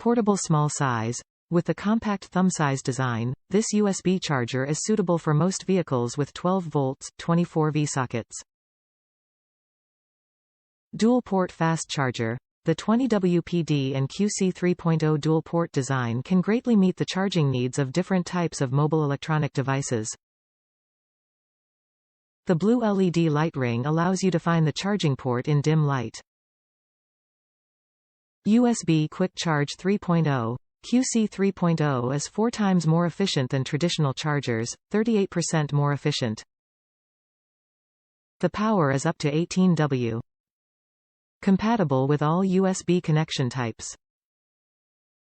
Portable small size. With the compact thumb-size design, this USB charger is suitable for most vehicles with 12 volts, 24V sockets. Dual-port fast charger. The 20W PD and QC 3.0 dual-port design can greatly meet the charging needs of different types of mobile electronic devices. The blue LED light ring allows you to find the charging port in dim light. USB Quick Charge 3.0. QC 3.0 is 4 times more efficient than traditional chargers, 38% more efficient. The power is up to 18 W. Compatible with all USB connection types.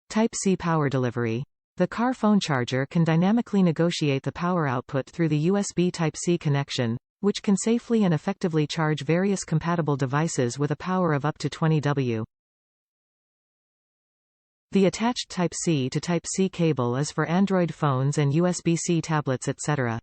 Type-C power delivery. The car phone charger can dynamically negotiate the power output through the USB Type-C connection, which can safely and effectively charge various compatible devices with a power of up to 20 W. The attached Type-C to Type-C cable is for Android phones and USB-C tablets etc.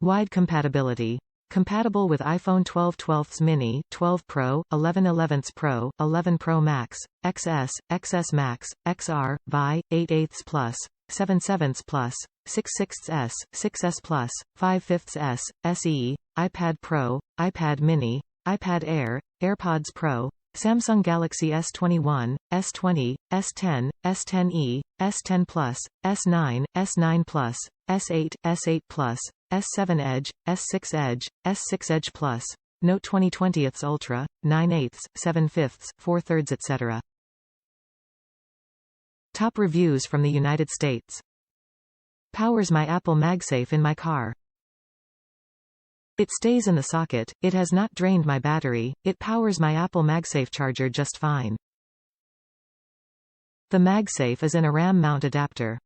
Wide compatibility. Compatible with iPhone 12 12 mini, 12 Pro, 11 11 Pro, 11 Pro Max, XS, XS Max, XR, VI, 8 8 Plus, 7 7 Plus, 6 6S, 6S Plus, 5 5S, SE, iPad Pro, iPad Mini, iPad Air, AirPods Pro, Samsung Galaxy S21, S20, S10, S10e, S10 Plus, S9, S9 Plus, S8, S8 Plus, S7 Edge, S6 Edge, S6 Edge Plus, Note 20/20 Ultra, 9/8, 7/5, 4/3 etc. Top reviews from the United States. Powers my Apple MagSafe in my car. It stays in the socket, it has not drained my battery, it powers my Apple MagSafe charger just fine. The MagSafe is in a RAM mount adapter.